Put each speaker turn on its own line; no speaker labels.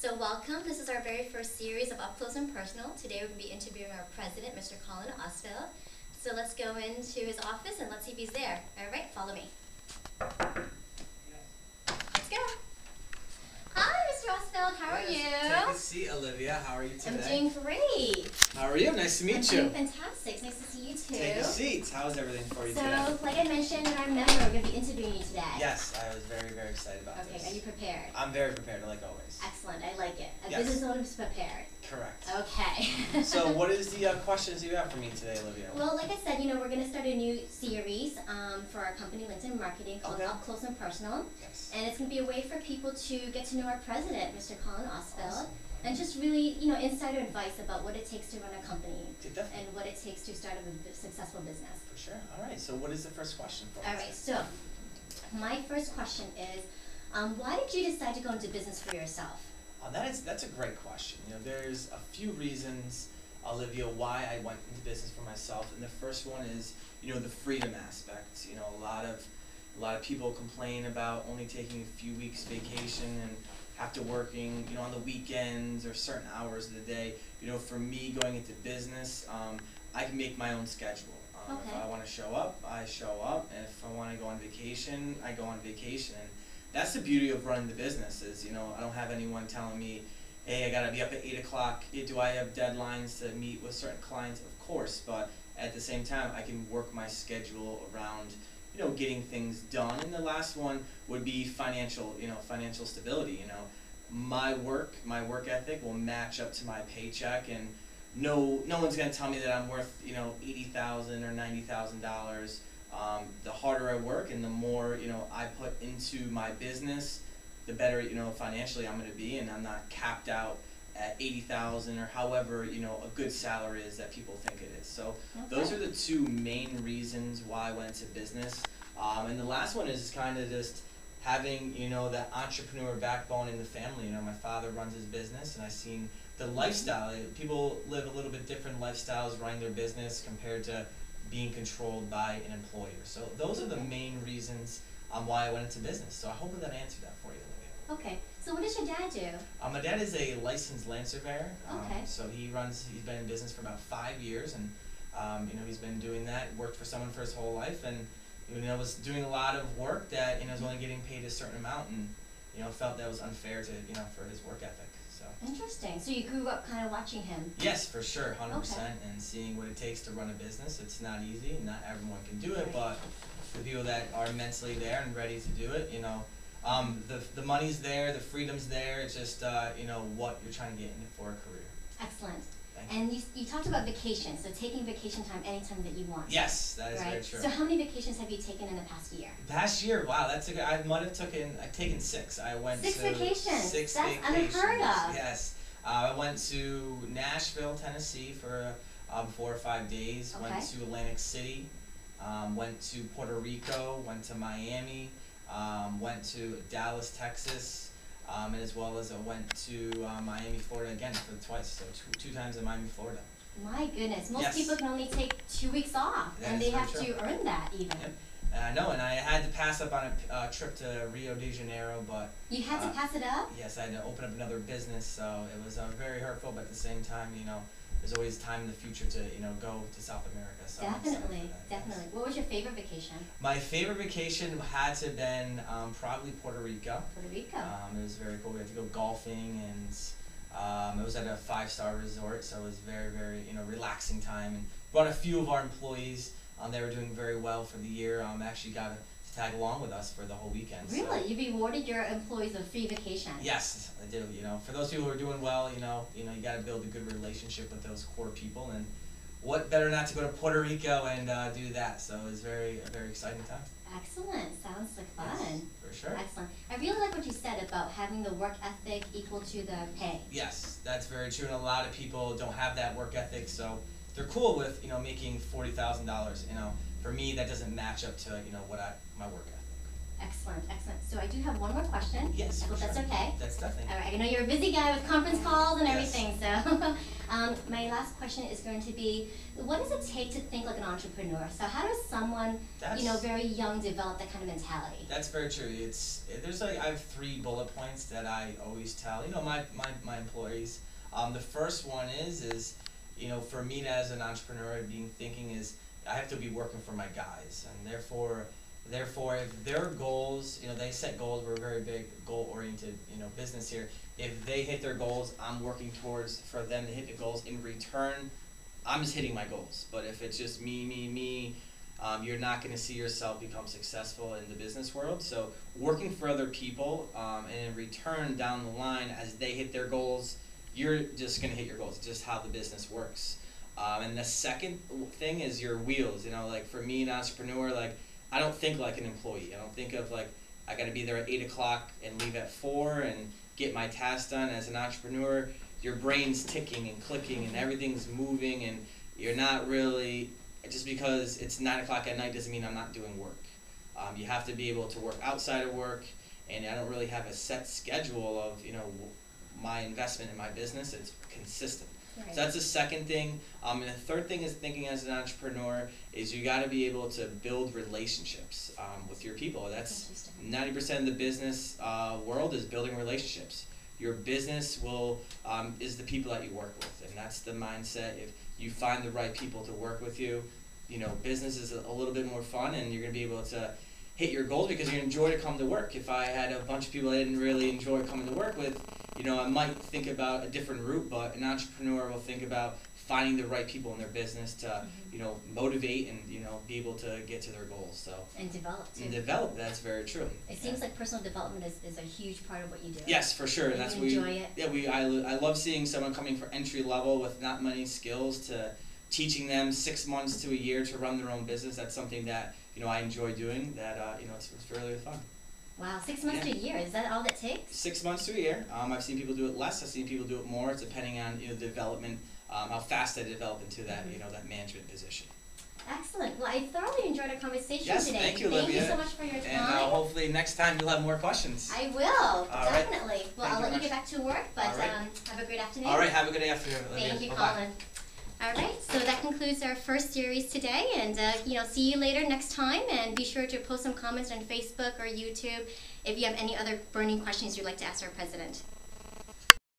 So welcome. This is our very first series of Up Close and Personal. Today we're going to be interviewing our president, Mr. Collin Ausfeld. So let's go into his office and let's see if he's there. All right, follow me. Let's go. Hi, Mr. Ausfeld. How are you?
Take a seat, Olivia. How are you today?
I'm doing great.
How are you? Nice to meet you.
I'm doing fantastic. It's nice to see you too.
Take a seat. How's everything for you today?
So, like I mentioned in our memo, we're going to be interviewing you today.
Yes, I was very, very excited about this.
Okay, are you prepared?
I'm very prepared, like always.
Excellent. I like it. A
Yes.
business owner is prepared.
Correct.
Okay.
So, what is the questions you have for me today, Olivia?
Well, like I said, we're going to start a new series for our company, LinkedIn Marketing, called
Okay.
Up Close and Personal.
Yes.
And it's going to be a way for people to get to know our president, Mr. Collin Ausfeld,
Awesome.
and just really, insider advice about what it takes to run a company
Definitely.
and what it takes to start a successful business.
For sure. All right. So, what is the first question for
All
us?
right, so my first question is, why did you decide to go into business for yourself?
That's a great question. There's a few reasons, Olivia, why I went into business for myself, and the first one is, the freedom aspect. A lot of people complain about only taking a few weeks vacation and after working, on the weekends or certain hours of the day. For me, going into business, I can make my own schedule. If
Okay.
I want to show up, I show up, and if I want to go on vacation, I go on vacation. And that's the beauty of running the business is, I don't have anyone telling me, hey, I got to be up at 8 o'clock. Do I have deadlines to meet with certain clients? Of course, but at the same time, I can work my schedule around, getting things done. And the last one would be financial stability. My work ethic will match up to my paycheck, and no one's going to tell me that I'm worth, $80,000 or $90,000. The harder I work and the more, I put into my business, the better, financially I'm going to be, and I'm not capped out at $80,000 or however, a good salary is that people think it is. So those are the two main reasons why I went into business. And the last one is kind of just having, that entrepreneur backbone in the family. My father runs his business, and I've seen the lifestyle. People live a little bit different lifestyles running their business compared to being controlled by an employer. So those are the main reasons why I went into business. So I hope that answered that for you, Olivia.
Okay, so what does your dad do?
My dad is a licensed land surveyor.
Okay.
So he's been in business for about 5 years, and he's been doing that, worked for someone for his whole life, and was doing a lot of work that was only getting paid a certain amount, and felt that was unfair to for his work ethic. So
Interesting. So you grew up kind of watching him.
yes, for sure, 100%,
Okay.
and seeing what it takes to run a business. It's not easy. Not everyone can do it, but the people that are mentally there and ready to do it, the money's there, the freedom's there. It's just what you're trying to get in it for a career.
Excellent.
Thank you.
And you talked about vacation, so taking vacation time anytime that you want.
Yes, that is very
Right?
true.
So how many vacations have you taken in the past year?
Past year, wow, that's a good. I've taken 6. I went
6
to
vacations.
6
That's
vacations.
unheard of.
Yes, I went to Nashville, Tennessee for 4 or 5 days.
Okay.
Went to Atlantic City. Went to Puerto Rico. Went to Miami. Went to Dallas, Texas. And as well as I went to Miami, Florida again for twice. So two times in Miami, Florida.
My goodness, most
Yes.
people can only take 2 weeks off,
That
and
is
they
very
have
true.
to earn that even.
Yep. And I know, and I had to pass up on a trip to Rio de Janeiro, but
You had to pass it up?
yes, I had to open up another business, so it was very hurtful. But at the same time, there's always time in the future to go to South America. So I'm excited for
Definitely,
that,
definitely.
yes.
What was your favorite vacation?
My favorite vacation had to have been probably Puerto Rico.
Puerto Rico.
It was very cool. We had to go golfing, and it was at a 5-star resort, so it was very relaxing time. And brought a few of our employees. They were doing very well for the year. Actually got to tag along with us for the whole weekend. So.
Really? You rewarded your employees with free vacation?
Yes, I do. For those people who are doing well, you got to build a good relationship with those core people, and what better not to go to Puerto Rico and do that? So it was a very exciting time.
Excellent. Sounds like fun.
Yes, for sure.
Excellent. I really like what you said about having the work ethic equal to the pay.
Yes, that's very true, and a lot of people don't have that work ethic, so they're cool with making $40,000. For me, that doesn't match up to my work ethic.
Excellent, excellent. So I do have one more question.
Yes,
I hope
for
that's
sure.
okay.
That's definitely.
All right, I know you're a busy guy with conference calls and
Yes.
everything, so my last question is going to be, what does it take to think like an entrepreneur? So how does someone, very young develop that kind of mentality?
That's very true. I have 3 bullet points that I always tell, my employees. The first one is, for me as an entrepreneur, thinking is, I have to be working for my guys, and therefore, if their goals, they set goals. We're a very big goal-oriented, business here. If they hit their goals, I'm working towards for them to hit the goals. In return, I'm just hitting my goals. But if it's just me, you're not going to see yourself become successful in the business world. So working for other people, and in return, down the line, as they hit their goals, you're just going to hit your goals. It's just how the business works. And the second thing is your wheels. Like for me, an entrepreneur, I don't think like an employee. I don't think of I got to be there at 8 o'clock and leave at 4 and get my tasks done. As an entrepreneur, your brain's ticking and clicking and everything's moving, and you're not really, just because it's 9 o'clock at night doesn't mean I'm not doing work. You have to be able to work outside of work, and I don't really have a set schedule of, my investment in my business. It's consistent.
Right.
So that's the second thing. And the third thing is thinking as an entrepreneur is you got to be able to build relationships with your people. That's 90% of the business world is building relationships. Your business is the people that you work with, and that's the mindset. If you find the right people to work with you, business is a little bit more fun, and you're going to be able to hit your goals because you enjoy to come to work. If I had a bunch of people I didn't really enjoy coming to work with, I might think about a different route, but an entrepreneur will think about finding the right people in their business to, motivate and, be able to get to their goals. So
and develop too.
And develop, that's very true.
It seems like personal development is a huge part of what you do.
Yes, for sure.
And
that's
you enjoy it.
Yeah, I love seeing someone coming for entry level with not many skills to teaching them 6 months to a year to run their own business. That's something that, I enjoy doing. That it's really fun.
Wow, 6 months to a year, is that all that takes?
6 months to a year. I've seen people do it less. I've seen people do it more. It's depending on the development, how fast they develop into that that management position.
Excellent. Well, I thoroughly enjoyed our conversation
yes,
today.
Thank you, Olivia.
Thank you so much for your time.
And hopefully next time you'll have more questions.
I will,
all
definitely.
Right.
Well, I'll let you get back to work, but
right.
Have a great afternoon.
All right, have a good afternoon, Olivia.
Thank you,
Bye-bye.
Collin. All right, so that concludes our first series today, and see you later next time, and be sure to post some comments on Facebook or YouTube if you have any other burning questions you'd like to ask our president.